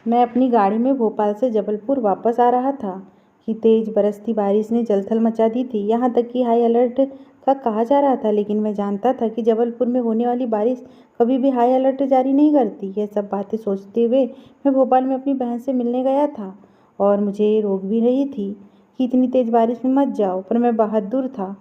मैं अपनी गाड़ी में भोपाल से जबलपुर वापस आ रहा था कि तेज बरसती बारिश ने जलथल मचा दी थी। यहाँ तक कि हाई अलर्ट का कहा जा रहा था, लेकिन मैं जानता था कि जबलपुर में होने वाली बारिश कभी भी हाई अलर्ट जारी नहीं करती। यह सब बातें सोचते हुए मैं भोपाल में अपनी बहन से मिलने गया था और मुझे रोक भी रही थी कि इतनी तेज़ बारिश में मत जाओ, पर मैं बहादुर था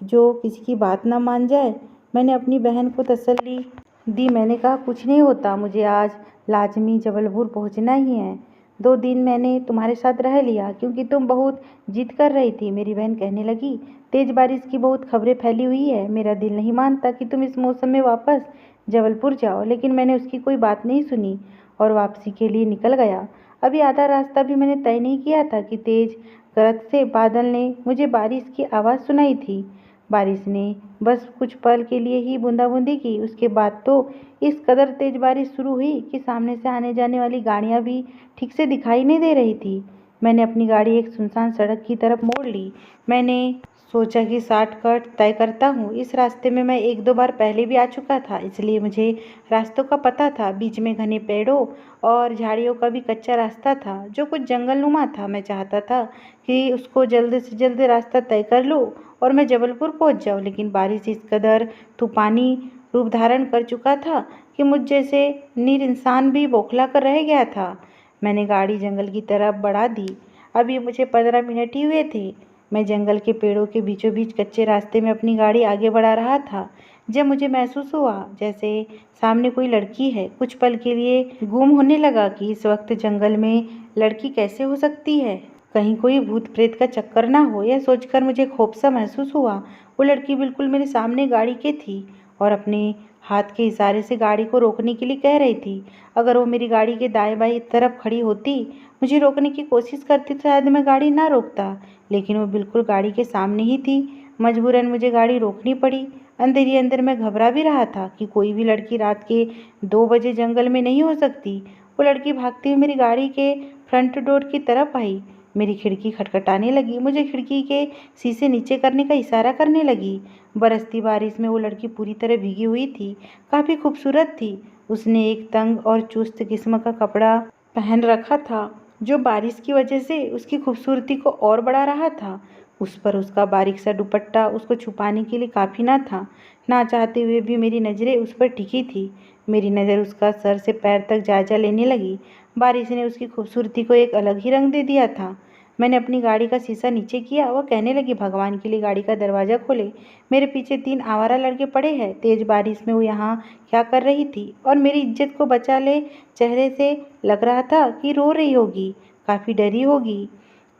जो किसी की बात ना मान जाए। मैंने अपनी बहन को तसल्ली दी। मैंने कहा, कुछ नहीं होता, मुझे आज लाजमी जबलपुर पहुंचना ही है। 2 दिन मैंने तुम्हारे साथ रह लिया क्योंकि तुम बहुत जिद कर रही थी। मेरी बहन कहने लगी, तेज बारिश की बहुत खबरें फैली हुई है, मेरा दिल नहीं मानता कि तुम इस मौसम में वापस जबलपुर जाओ। लेकिन मैंने उसकी कोई बात नहीं सुनी और वापसी के लिए निकल गया। अभी आधा रास्ता भी मैंने तय नहीं किया था कि तेज गरज से बादल ने मुझे बारिश की आवाज़ सुनाई थी। बारिश ने बस कुछ पल के लिए ही बूंदाबूंदी की। उसके बाद तो इस कदर तेज बारिश शुरू हुई कि सामने से आने जाने वाली गाड़ियां भी ठीक से दिखाई नहीं दे रही थी। मैंने अपनी गाड़ी एक सुनसान सड़क की तरफ मोड़ ली। मैंने सोचा कि शॉर्टकट तय करता हूँ। इस रास्ते में मैं 1-2 बार पहले भी आ चुका था, इसलिए मुझे रास्तों का पता था। बीच में घने पेड़ों और झाड़ियों का भी कच्चा रास्ता था जो कुछ जंगलनुमा था। मैं चाहता था कि उसको जल्द से जल्द रास्ता तय कर लूँ और मैं जबलपुर पहुंच जाऊं, लेकिन बारिश इस कदर तूफानी रूप धारण कर चुका था कि मुझ जैसे नीर इंसान भी बौखला कर रह गया था। मैंने गाड़ी जंगल की तरफ बढ़ा दी। अभी मुझे 15 मिनट ही हुए थे। मैं जंगल के पेड़ों के बीचों बीच कच्चे रास्ते में अपनी गाड़ी आगे बढ़ा रहा था जब मुझे महसूस हुआ जैसे सामने कोई लड़की है। कुछ पल के लिए गुम होने लगा कि इस वक्त जंगल में लड़की कैसे हो सकती है, कहीं कोई भूत प्रेत का चक्कर ना हो। यह सोचकर मुझे खौफ सा महसूस हुआ। वो लड़की बिल्कुल मेरे सामने गाड़ी के थी और अपने हाथ के इशारे से गाड़ी को रोकने के लिए कह रही थी। अगर वो मेरी गाड़ी के दाएं बाएं तरफ खड़ी होती, मुझे रोकने की कोशिश करती, तो शायद मैं गाड़ी ना रोकता, लेकिन वो बिल्कुल गाड़ी के सामने ही थी। मजबूरन मुझे गाड़ी रोकनी पड़ी। अंदर ही अंदर मैं घबरा भी रहा था कि कोई भी लड़की रात के 2 बजे जंगल में नहीं हो सकती। वो लड़की भागती हुई मेरी गाड़ी के फ्रंट डोर की तरफ आई। मेरी खिड़की खटखटाने लगी। मुझे खिड़की के शीशे नीचे करने का इशारा करने लगी। बरसती बारिश में वो लड़की पूरी तरह भीगी हुई थी, काफ़ी खूबसूरत थी। उसने एक तंग और चुस्त किस्म का कपड़ा पहन रखा था जो बारिश की वजह से उसकी खूबसूरती को और बढ़ा रहा था। उस पर उसका बारीक सा दुपट्टा उसको छुपाने के लिए काफ़ी ना था। ना चाहते हुए भी मेरी नज़रें उस पर टिकी थी। मेरी नज़र उसका सर से पैर तक जायजा लेने लगी। बारिश ने उसकी खूबसूरती को एक अलग ही रंग दे दिया था। मैंने अपनी गाड़ी का शीशा नीचे किया। वह कहने लगी, भगवान के लिए गाड़ी का दरवाज़ा खोले, मेरे पीछे 3 आवारा लड़के पड़े हैं। तेज बारिश में वो यहाँ क्या कर रही थी और मेरी इज्जत को बचा ले। चेहरे से लग रहा था कि रो रही होगी, काफ़ी डरी होगी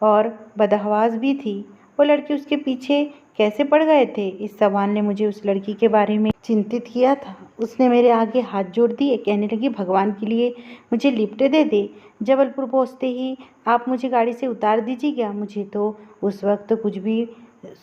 और बदहवास भी थी। वो लड़के उसके पीछे कैसे पड़ गए थे? इस सवाल ने मुझे उस लड़की के बारे में चिंतित किया था। उसने मेरे आगे हाथ जोड़ दिए, कहने लगी, भगवान के लिए मुझे लिफ्ट दे दे। जबलपुर पहुंचते ही आप मुझे गाड़ी से उतार दीजिएगा। मुझे तो उस वक्त कुछ भी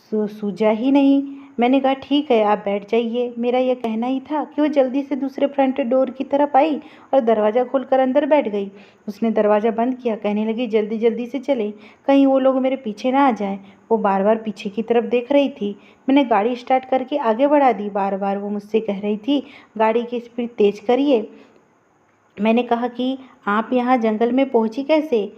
सूझा ही नहीं। मैंने कहा, ठीक है, आप बैठ जाइए। मेरा यह कहना ही था कि वो जल्दी से दूसरे फ्रंट डोर की तरफ आई और दरवाज़ा खोलकर अंदर बैठ गई। उसने दरवाज़ा बंद किया, कहने लगी, जल्दी जल्दी से चलें, कहीं वो लोग मेरे पीछे ना आ जाएं। वो बार बार पीछे की तरफ देख रही थी। मैंने गाड़ी स्टार्ट करके आगे बढ़ा दी। बार बार वो मुझसे कह रही थी, गाड़ी की स्पीड तेज करिए। मैंने कहा कि आप यहाँ जंगल में पहुँची कैसे?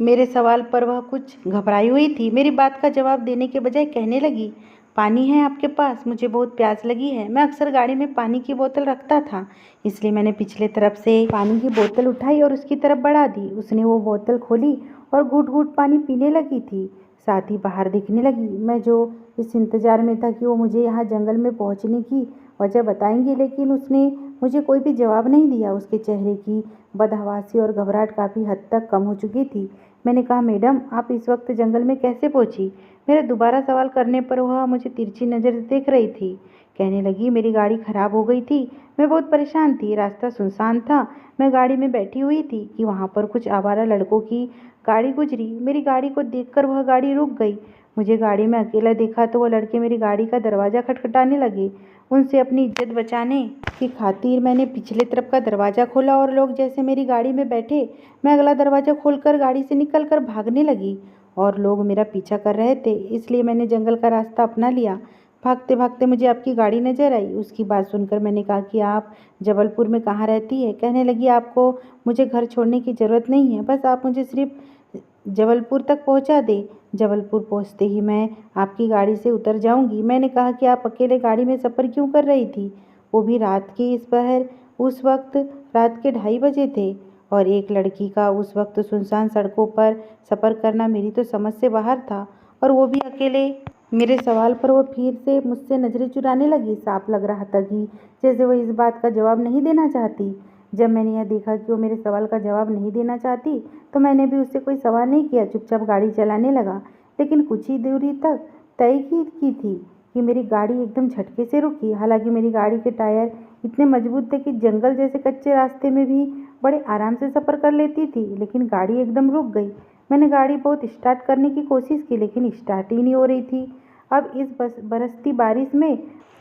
मेरे सवाल पर वह कुछ घबराई हुई थी। मेरी बात का जवाब देने के बजाय कहने लगी, पानी है आपके पास? मुझे बहुत प्यास लगी है। मैं अक्सर गाड़ी में पानी की बोतल रखता था, इसलिए मैंने पिछले तरफ से पानी की बोतल उठाई और उसकी तरफ बढ़ा दी। उसने वो बोतल खोली और घूट घूट पानी पीने लगी थी, साथ ही बाहर देखने लगी। मैं जो इस इंतजार में था कि वो मुझे यहाँ जंगल में पहुँचने की वजह बताएंगी, लेकिन उसने मुझे कोई भी जवाब नहीं दिया। उसके चेहरे की बदहवासी और घबराहट काफ़ी हद तक कम हो चुकी थी। मैंने कहा, मैडम, आप इस वक्त जंगल में कैसे पहुंची? मेरा दोबारा सवाल करने पर वह मुझे तिरछी नज़र से देख रही थी। कहने लगी, मेरी गाड़ी खराब हो गई थी, मैं बहुत परेशान थी, रास्ता सुनसान था। मैं गाड़ी में बैठी हुई थी कि वहाँ पर कुछ आवारा लड़कों की गाड़ी गुजरी। मेरी गाड़ी को देखकर वह गाड़ी रुक गई। मुझे गाड़ी में अकेला देखा तो वह लड़के मेरी गाड़ी का दरवाज़ा खटखटाने लगे। उनसे अपनी इज्जत बचाने की खातिर मैंने पिछले तरफ का दरवाज़ा खोला और लोग जैसे मेरी गाड़ी में बैठे, मैं अगला दरवाज़ा खोलकर गाड़ी से निकलकर भागने लगी और लोग मेरा पीछा कर रहे थे, इसलिए मैंने जंगल का रास्ता अपना लिया। भागते भागते मुझे आपकी गाड़ी नज़र आई। उसकी बात सुनकर मैंने कहा कि आप जबलपुर में कहाँ रहती है? कहने लगी, आपको मुझे घर छोड़ने की ज़रूरत नहीं है, बस आप मुझे सिर्फ जबलपुर तक पहुँचा दें। जबलपुर पहुँचते ही मैं आपकी गाड़ी से उतर जाऊँगी। मैंने कहा कि आप अकेले गाड़ी में सफ़र क्यों कर रही थी, वो भी रात के इस पहर? उस वक्त रात के 2:30 बजे थे और एक लड़की का उस वक्त सुनसान सड़कों पर सफ़र करना मेरी तो समझ से बाहर था, और वो भी अकेले। मेरे सवाल पर वो फिर से मुझसे नज़रें चुराने लगी। साफ लग रहा था कि जैसे वो इस बात का जवाब नहीं देना चाहती। जब मैंने यह देखा कि वो मेरे सवाल का जवाब नहीं देना चाहती, तो मैंने भी उससे कोई सवाल नहीं किया, चुपचाप गाड़ी चलाने लगा। लेकिन कुछ ही दूरी तक तय की थी कि मेरी गाड़ी एकदम झटके से रुकी। हालांकि मेरी गाड़ी के टायर इतने मजबूत थे कि जंगल जैसे कच्चे रास्ते में भी बड़े आराम से सफ़र कर लेती थी, लेकिन गाड़ी एकदम रुक गई। मैंने गाड़ी बहुत स्टार्ट करने की कोशिश की, लेकिन स्टार्ट ही नहीं हो रही थी। अब इस बरसती बारिश में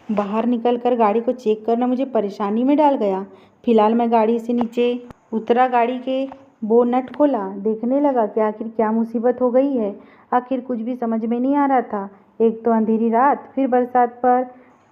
बाहर निकलकर गाड़ी को चेक करना मुझे परेशानी में डाल गया। फिलहाल मैं गाड़ी से नीचे उतरा, गाड़ी के बोनट खोला, देखने लगा कि आखिर क्या मुसीबत हो गई है। आखिर कुछ भी समझ में नहीं आ रहा था। एक तो अंधेरी रात, फिर बरसात पर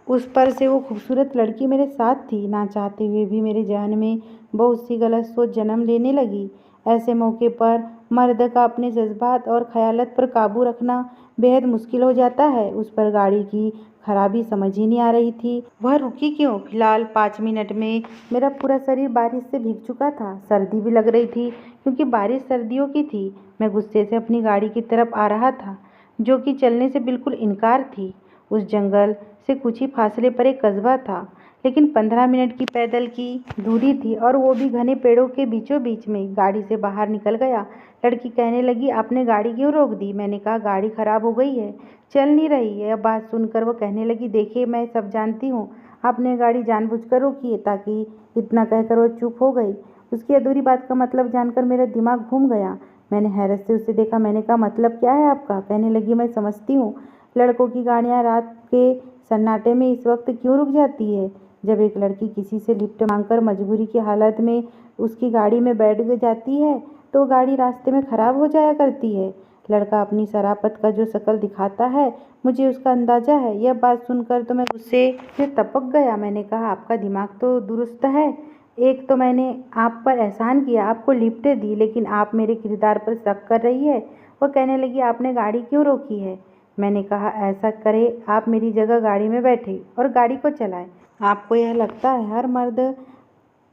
उस पर से वो खूबसूरत लड़की मेरे साथ थी। ना चाहते हुए भी मेरे जहन में बहुत सी गलत सोच जन्म लेने लगी। ऐसे मौके पर मर्द का अपने जज्बात और ख्यालात पर काबू रखना बेहद मुश्किल हो जाता है। उस पर गाड़ी की खराबी समझ ही नहीं आ रही थी, वह रुकी क्यों। फिलहाल 5 मिनट में मेरा पूरा शरीर बारिश से भीग चुका था। सर्दी भी लग रही थी क्योंकि बारिश सर्दियों की थी। मैं गुस्से से अपनी गाड़ी की तरफ आ रहा था, जो कि चलने से बिल्कुल इनकार थी। उस जंगल से कुछ ही फासले पर एक कस्बा था, लेकिन 15 मिनट की पैदल की दूरी थी, और वो भी घने पेड़ों के बीचों बीच में। गाड़ी से बाहर निकल गया। लड़की कहने लगी, आपने गाड़ी क्यों रोक दी? मैंने कहा, गाड़ी खराब हो गई है, चल नहीं रही है। अब बात सुनकर वो कहने लगी, देखिए मैं सब जानती हूँ, आपने गाड़ी जानबूझकर रोकी है। ताकि इतना कहकर वो चुप हो गई। उसकी अधूरी बात का मतलब जानकर मेरा दिमाग घूम गया। मैंने हैरत से उसे देखा। मैंने कहा, मतलब क्या है आपका? कहने लगी, मैं समझती हूँ लड़कों की गाड़ियाँ रात के सन्नाटे में इस वक्त क्यों रुक जाती है। जब एक लड़की किसी से लिफ्ट मांगकर मजबूरी की हालत में उसकी गाड़ी में बैठ जाती है, तो गाड़ी रास्ते में खराब हो जाया करती है। लड़का अपनी शराफत का जो शक्ल दिखाता है, मुझे उसका अंदाजा है। यह बात सुनकर तो मैं गुस्से से तपक गया। मैंने कहा, आपका दिमाग तो दुरुस्त है। एक तो मैंने आप पर एहसान किया, आपको लिफ्ट दी, लेकिन आप मेरे किरदार पर शक कर रही है। वह कहने लगी, आपने गाड़ी क्यों रोकी है? मैंने कहा, ऐसा करे आप मेरी जगह गाड़ी में बैठे और गाड़ी को चलाएं। आपको यह लगता है हर मर्द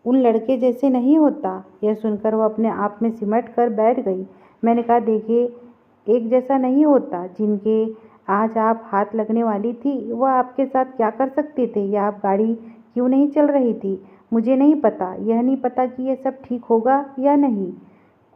उन लड़के जैसे नहीं होता। यह सुनकर वो अपने आप में सिमट कर बैठ गई। मैंने कहा, देखिए, एक जैसा नहीं होता। जिनके आज आप हाथ लगने वाली थी, वह आपके साथ क्या कर सकते थे, या आप गाड़ी क्यों नहीं चल रही थी? मुझे नहीं पता। यह नहीं पता कि यह सब ठीक होगा या नहीं।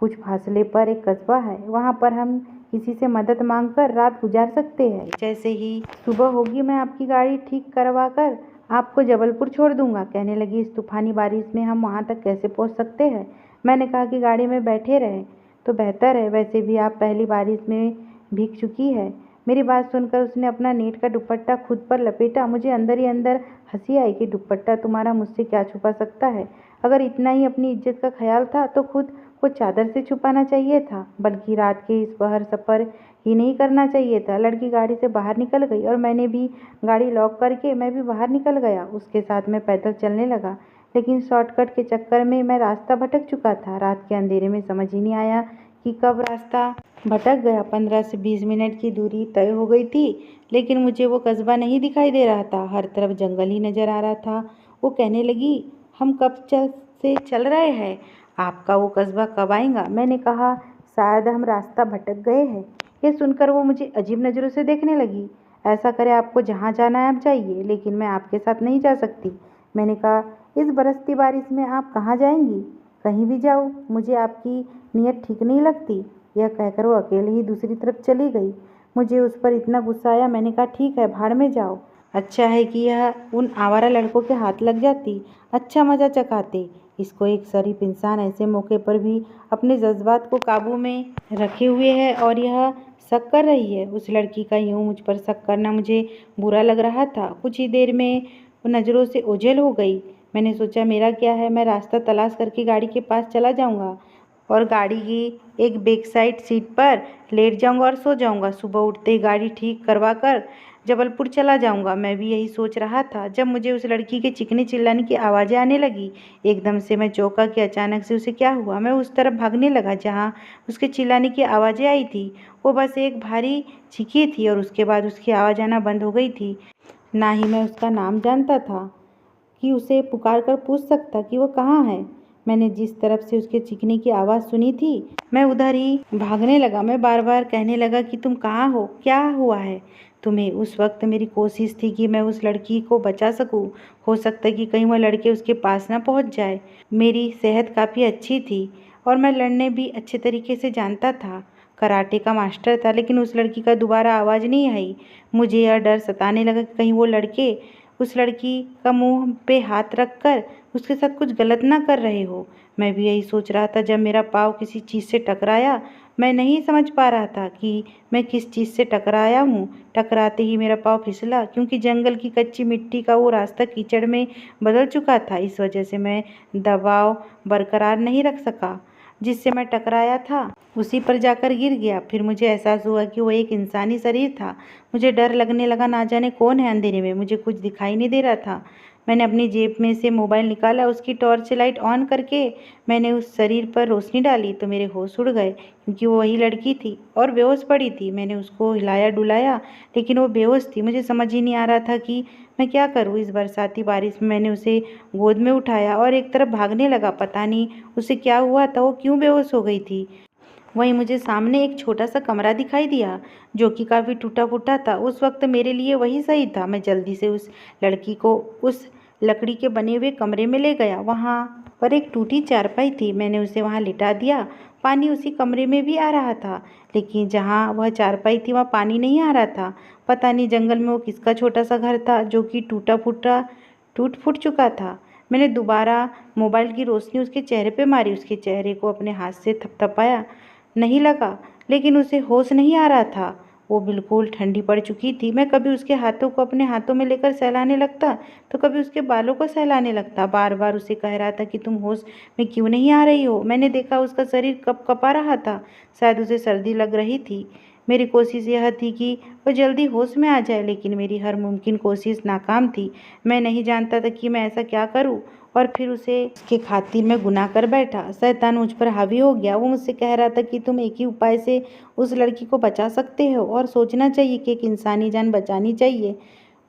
कुछ फासले पर एक कस्बा है, वहाँ पर हम किसी से मदद मांगकर रात गुजार सकते हैं। जैसे ही सुबह होगी, मैं आपकी गाड़ी ठीक करवा कर आपको जबलपुर छोड़ दूंगा। कहने लगी, इस तूफानी बारिश में हम वहाँ तक कैसे पहुँच सकते हैं? मैंने कहा कि गाड़ी में बैठे रहें तो बेहतर है, वैसे भी आप पहली बारिश में भीग चुकी है। मेरी बात सुनकर उसने अपना नेट का दुपट्टा खुद पर लपेटा। मुझे अंदर ही अंदर हंसी आई कि दुपट्टा तुम्हारा मुझसे क्या छुपा सकता है। अगर इतना ही अपनी इज्जत का ख्याल था तो खुद को चादर से छुपाना चाहिए था, बल्कि रात के इस पहर सफ़र ही नहीं करना चाहिए था। लड़की गाड़ी से बाहर निकल गई और मैंने भी गाड़ी लॉक करके मैं भी बाहर निकल गया। उसके साथ मैं पैदल चलने लगा, लेकिन शॉर्टकट के चक्कर में मैं रास्ता भटक चुका था। रात के अंधेरे में समझ ही नहीं आया कि कब रास्ता भटक गया। 15 से 20 मिनट की दूरी तय हो गई थी, लेकिन मुझे वो कस्बा नहीं दिखाई दे रहा था। हर तरफ जंगल ही नज़र आ रहा था। वो कहने लगी, हम कब से चल रहे हैं, आपका वो कस्बा कब आएगा? मैंने कहा, शायद हम रास्ता भटक गए हैं। यह सुनकर वो मुझे अजीब नज़रों से देखने लगी। ऐसा करे, आपको जहाँ जाना है आप जाइए, लेकिन मैं आपके साथ नहीं जा सकती। मैंने कहा, इस बरसती बारिश में आप कहाँ जाएंगी? कहीं भी जाओ, मुझे आपकी नीयत ठीक नहीं लगती। यह कहकर वो अकेले ही दूसरी तरफ चली गई। मुझे उस पर इतना गुस्सा आया। मैंने कहा, ठीक है, भाड़ में जाओ। अच्छा है कि यह उन आवारा लड़कों के हाथ लग जाती, अच्छा मज़ा चखाते। इसको एक शरीफ इंसान ऐसे मौके पर भी अपने जज्बात को काबू में रखे हुए है, और यह शक कर रही है। उस लड़की का यूं मुझ पर शक करना मुझे बुरा लग रहा था। कुछ ही देर में वो नज़रों से ओझल हो गई। मैंने सोचा, मेरा क्या है, मैं रास्ता तलाश करके गाड़ी के पास चला जाऊंगा और गाड़ी की एक बैक साइड सीट पर लेट जाऊंगा और सो जाऊंगा। सुबह उठते ही गाड़ी ठीक करवा कर जबलपुर चला जाऊंगा। मैं भी यही सोच रहा था जब मुझे उस लड़की के चीखने चिल्लाने की आवाज़ें आने लगी। एकदम से मैं चौंका कि अचानक से उसे क्या हुआ। मैं उस तरफ भागने लगा जहाँ उसके चिल्लाने की आवाज़ें आई थी। वो बस एक भारी चीखी थी और उसके बाद उसकी आवाज़ आना बंद हो गई थी। ना ही मैं उसका नाम जानता था कि उसे पुकार कर पूछ सकता कि वो कहाँ है। मैंने जिस तरफ से उसके चीखने की आवाज़ सुनी थी मैं उधर ही भागने लगा। मैं बार बार कहने लगा कि तुम कहाँ हो, क्या हुआ है तुम्हें। उस वक्त मेरी कोशिश थी कि मैं उस लड़की को बचा सकूं। हो सकता है कि कहीं वह लड़के उसके पास ना पहुंच जाए। मेरी सेहत काफ़ी अच्छी थी और मैं लड़ने भी अच्छे तरीके से जानता था। कराटे का मास्टर था, लेकिन उस लड़की का दोबारा आवाज़ नहीं आई। मुझे यह डर सताने लगा कि कहीं वो लड़के उस लड़की का मुंह पे हाथ रखकर उसके साथ कुछ गलत ना कर रहे हो। मैं भी यही सोच रहा था जब मेरा पाँव किसी चीज़ से टकराया। मैं नहीं समझ पा रहा था कि मैं किस चीज़ से टकराया हूँ। टकराते ही मेरा पाँव फिसला, क्योंकि जंगल की कच्ची मिट्टी का वो रास्ता कीचड़ में बदल चुका था। इस वजह से मैं दबाव बरकरार नहीं रख सका। जिससे मैं टकराया था उसी पर जाकर गिर गया। फिर मुझे एहसास हुआ कि वो एक इंसानी शरीर था। मुझे डर लगने लगा, ना जाने कौन है अंधेरे में। मुझे कुछ दिखाई नहीं दे रहा था। मैंने अपनी जेब में से मोबाइल निकाला, उसकी टॉर्च लाइट ऑन करके मैंने उस शरीर पर रोशनी डाली तो मेरे होश उड़ गए, क्योंकि वो वही लड़की थी और बेहोश पड़ी थी। मैंने उसको हिलाया डुलाया, लेकिन वो बेहोश थी। मुझे समझ ही नहीं आ रहा था कि मैं क्या करूँ। इस बरसाती बारिश में मैंने उसे गोद में उठाया और एक तरफ भागने लगा। पता नहीं उसे क्या हुआ था, वो क्यों बेहोश हो गई थी। वहीं मुझे सामने एक छोटा सा कमरा दिखाई दिया, जो कि काफ़ी टूटा फूटा था। उस वक्त मेरे लिए वही सही था। मैं जल्दी से उस लड़की को उस लकड़ी के बने हुए कमरे में ले गया। वहाँ पर एक टूटी चारपाई थी। मैंने उसे वहाँ लिटा दिया। पानी उसी कमरे में भी आ रहा था, लेकिन जहाँ वह चारपाई थी वहाँ पानी नहीं आ रहा था। पता नहीं जंगल में वो किसका छोटा सा घर था जो कि टूट फूट चुका था। मैंने दोबारा मोबाइल की रोशनी उसके चेहरे पे मारी। उसके चेहरे को अपने हाथ से थपथपाया, नहीं लगा, लेकिन उसे होश नहीं आ रहा था। वो बिल्कुल ठंडी पड़ चुकी थी। मैं कभी उसके हाथों को अपने हाथों में लेकर सहलाने लगता तो कभी उसके बालों को सहलाने लगता। बार बार उसे कह रहा था कि तुम होश में क्यों नहीं आ रही हो। मैंने देखा उसका शरीर कप कपा रहा था। शायद उसे सर्दी लग रही थी। मेरी कोशिश यह थी कि वो जल्दी होश में आ जाए, लेकिन मेरी हर मुमकिन कोशिश नाकाम थी। मैं नहीं जानता था कि मैं ऐसा क्या करूं, और फिर उसे उसके खातिर मैं गुनाह कर बैठा। शैतान मुझ पर हावी हो गया। वो मुझसे कह रहा था कि तुम एक ही उपाय से उस लड़की को बचा सकते हो, और सोचना चाहिए कि एक इंसानी जान बचानी चाहिए।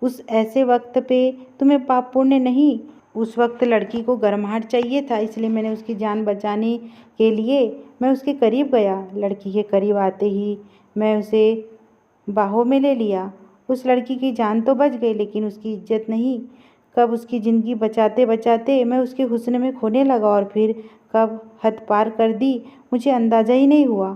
उस ऐसे वक्त पे तुम्हें पाप पुण्य नहीं, उस वक्त लड़की को गर्माहट चाहिए था। इसलिए मैंने उसकी जान बचाने के लिए मैं उसके करीब गया। लड़की के करीब आते ही मैं उसे बाहों में ले लिया। उस लड़की की जान तो बच गई, लेकिन उसकी इज्जत नहीं। कब उसकी ज़िंदगी बचाते बचाते मैं उसके हुस्न में खोने लगा और फिर कब हद पार कर दी, मुझे अंदाज़ा ही नहीं हुआ।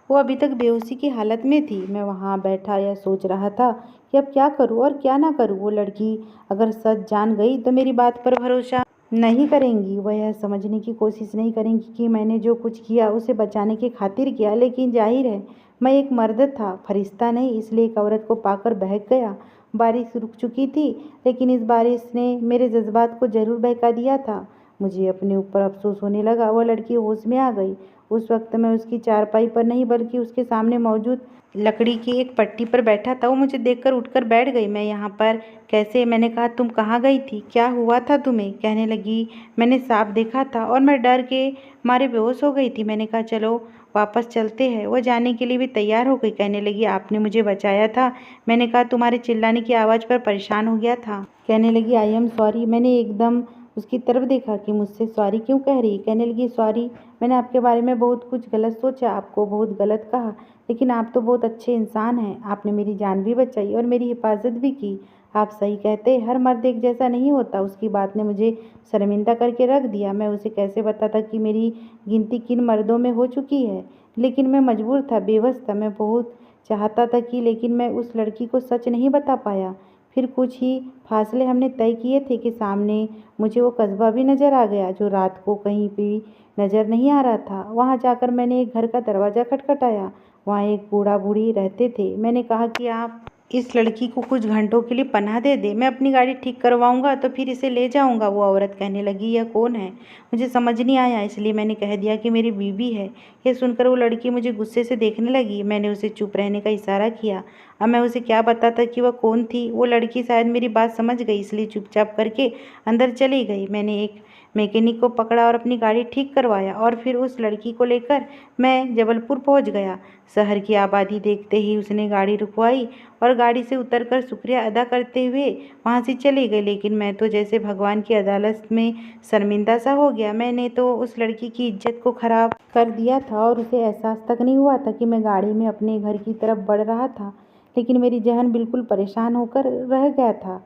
वो अभी तक बेहोशी की हालत में थी। मैं वहाँ बैठा यह सोच रहा था कि अब क्या करूँ और क्या ना करूँ। वो लड़की अगर सच जान गई तो मेरी बात पर भरोसा नहीं करेंगी। वह यह समझने की कोशिश नहीं करेंगी कि मैंने जो कुछ किया उसे बचाने की खातिर किया। लेकिन जाहिर है मैं एक मर्द था, फरिश्ता नहीं, इसलिए एक औरत को पाकर बहक गया। बारिश रुक चुकी थी, लेकिन इस बारिश ने मेरे जज्बात को जरूर बहका दिया था। मुझे अपने ऊपर अफसोस होने लगा। वह लड़की होश में आ गई। उस वक्त मैं उसकी चारपाई पर नहीं बल्कि उसके सामने मौजूद लकड़ी की एक पट्टी पर बैठा था। वो मुझे देखकर उठकर बैठ गई। मैं यहाँ पर कैसे? मैंने कहा, तुम कहाँ गई थी? क्या हुआ था तुम्हें? कहने लगी, मैंने सांप देखा था और मैं डर के मारे बेहोश हो गई थी। मैंने कहा, चलो वापस चलते हैं। वो जाने के लिए भी तैयार हो गई। कहने लगी, आपने मुझे बचाया था। मैंने कहा, तुम्हारे चिल्लाने की आवाज़ पर परेशान हो गया था। कहने लगी, आई एम सॉरी। मैंने एकदम उसकी तरफ देखा कि मुझसे सॉरी क्यों कह रही। कहने लगी, सॉरी, मैंने आपके बारे में बहुत कुछ गलत सोचा, आपको बहुत गलत कहा, लेकिन आप तो बहुत अच्छे इंसान हैं। आपने मेरी जान भी बचाई और मेरी हिफाजत भी की। आप सही कहते, हर मर्द एक जैसा नहीं होता। उसकी बात ने मुझे शर्मिंदा करके रख दिया। मैं उसे कैसे बताता कि मेरी गिनती किन मर्दों में हो चुकी है, लेकिन मैं मजबूर था, बेबस था। मैं बहुत चाहता था कि, लेकिन मैं उस लड़की को सच नहीं बता पाया। फिर कुछ ही फासले हमने तय किए थे कि सामने मुझे वो कस्बा भी नज़र आ गया जो रात को कहीं भी नज़र नहीं आ रहा था। वहाँ जाकर मैंने एक घर का दरवाज़ा खटखटाया। वहाँ एक बूढ़ा बूढ़ी रहते थे। मैंने कहा कि आप इस लड़की को कुछ घंटों के लिए पनाह दे दे। मैं अपनी गाड़ी ठीक करवाऊंगा तो फिर इसे ले जाऊंगा। वो औरत कहने लगी, यह कौन है? मुझे समझ नहीं आया, इसलिए मैंने कह दिया कि मेरी बीवी है। यह सुनकर वो लड़की मुझे गुस्से से देखने लगी। मैंने उसे चुप रहने का इशारा किया। अब मैं उसे क्या बताता कि वह कौन थी। वो लड़की शायद मेरी बात समझ गई, इसलिए चुपचाप करके अंदर चली गई। मैंने एक मैकेनिक को पकड़ा और अपनी गाड़ी ठीक करवाया और फिर उस लड़की को लेकर मैं जबलपुर पहुंच गया। शहर की आबादी देखते ही उसने गाड़ी रुकवाई और गाड़ी से उतरकर शुक्रिया अदा करते हुए वहां से चली गई। लेकिन मैं तो जैसे भगवान की अदालत में शर्मिंदा सा हो गया। मैंने तो उस लड़की की इज्जत को खराब कर दिया था और उसे एहसास तक नहीं हुआ था कि मैं गाड़ी में अपने घर की तरफ बढ़ रहा था। लेकिन मेरी जहन बिल्कुल परेशान होकर रह गया था,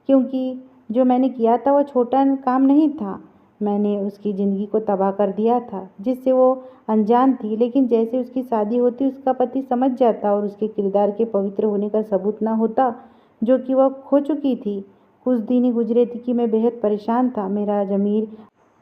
क्योंकि जो मैंने किया था वो छोटा काम नहीं था। मैंने उसकी ज़िंदगी को तबाह कर दिया था, जिससे वो अनजान थी। लेकिन जैसे उसकी शादी होती उसका पति समझ जाता और उसके किरदार के पवित्र होने का सबूत न होता, जो कि वह खो चुकी थी। कुछ दिन ही गुजरे थे कि मैं बेहद परेशान था। मेरा ज़मीर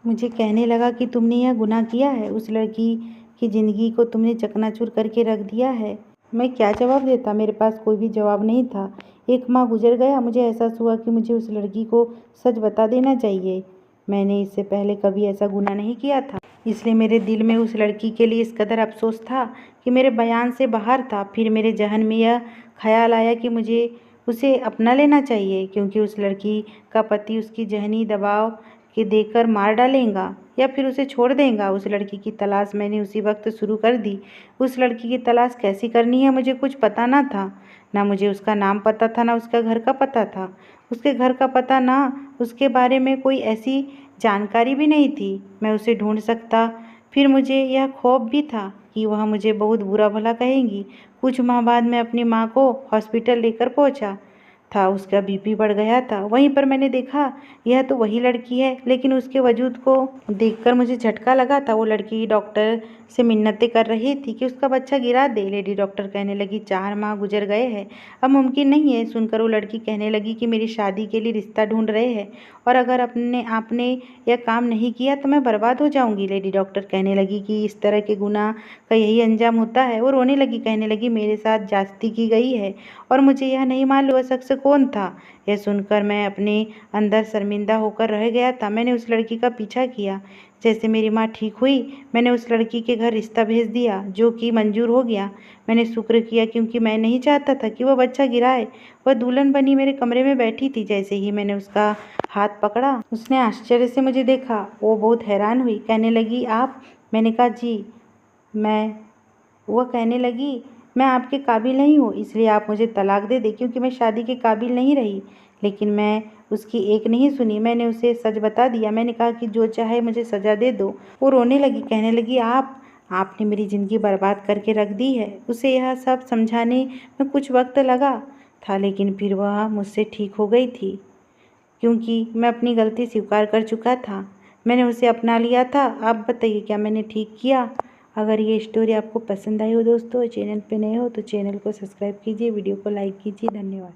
मुझे कहने लगा कि तुमने यह गुनाह किया है, उस लड़की की ज़िंदगी को तुमने चकनाचूर करके रख दिया है। मैं क्या जवाब देता? मेरे पास कोई भी जवाब नहीं था। एक माह गुजर गया। मुझे एहसास हुआ कि मुझे उस लड़की को सच बता देना चाहिए। मैंने इससे पहले कभी ऐसा गुनाह नहीं किया था, इसलिए मेरे दिल में उस लड़की के लिए इस कदर अफसोस था कि मेरे बयान से बाहर था। फिर मेरे जहन में यह ख्याल आया कि मुझे उसे अपना लेना चाहिए, क्योंकि उस लड़की का पति उसकी जहनी दबाव के देकर मार डालेगा या फिर उसे छोड़ देगा। उस लड़की की तलाश मैंने उसी वक्त शुरू कर दी। उस लड़की की तलाश कैसी करनी है मुझे कुछ पता ना था। ना मुझे उसका नाम पता था, ना उसका घर का पता था। उसके घर का पता, ना उसके बारे में कोई ऐसी जानकारी भी नहीं थी मैं उसे ढूंढ सकता। फिर मुझे यह खौफ भी था कि वह मुझे बहुत बुरा भला कहेंगी। कुछ माह बाद मैं अपनी माँ को हॉस्पिटल लेकर पहुँचा था। उसका बीपी बढ़ गया था। वहीं पर मैंने देखा यह तो वही लड़की है, लेकिन उसके वजूद को देखकर मुझे झटका लगा था। वो लड़की डॉक्टर से मिन्नतें कर रही थी कि उसका बच्चा गिरा दे। लेडी डॉक्टर कहने लगी, 4 माह गुजर गए हैं, अब मुमकिन नहीं है। सुनकर वो लड़की कहने लगी कि मेरी शादी के लिए रिश्ता ढूंढ रहे हैं और अगर आपने यह काम नहीं किया तो मैं बर्बाद हो जाऊंगी। लेडी डॉक्टर कहने लगी कि इस तरह के गुनाह का यही अंजाम होता है। वो रोने लगी, कहने लगी, मेरे साथ ज्यादती की गई है और मुझे यह नहीं मालूम वह शख्स कौन था। यह सुनकर मैं अपने अंदर शर्मिंदा होकर रह गया था। मैंने उस लड़की का पीछा किया। जैसे मेरी माँ ठीक हुई, मैंने उस लड़की के घर रिश्ता भेज दिया, जो कि मंजूर हो गया। मैंने शुक्र किया, क्योंकि मैं नहीं चाहता था कि वह बच्चा गिराए। वह दुल्हन बनी मेरे कमरे में बैठी थी। जैसे ही मैंने उसका हाथ पकड़ा, उसने आश्चर्य से मुझे देखा। वो बहुत हैरान हुई, कहने लगी, आप? मैंने कहा, जी मैं। वह कहने लगी, मैं आपके काबिल नहीं हूँ, इसलिए आप मुझे तलाक दे दें, क्योंकि मैं शादी के काबिल नहीं रही। लेकिन मैं उसकी एक नहीं सुनी। मैंने उसे सच बता दिया। मैंने कहा कि जो चाहे मुझे सज़ा दे दो। वो रोने लगी, कहने लगी, आपने मेरी ज़िंदगी बर्बाद करके रख दी है। उसे यह सब समझाने में कुछ वक्त लगा था, लेकिन फिर वह मुझसे ठीक हो गई थी, क्योंकि मैं अपनी गलती स्वीकार कर चुका था। मैंने उसे अपना लिया था। आप बताइए, क्या मैंने ठीक किया? अगर ये स्टोरी आपको पसंद आई हो दोस्तों, चैनल पे नए हो तो चैनल को सब्सक्राइब कीजिए, वीडियो को लाइक कीजिए। धन्यवाद।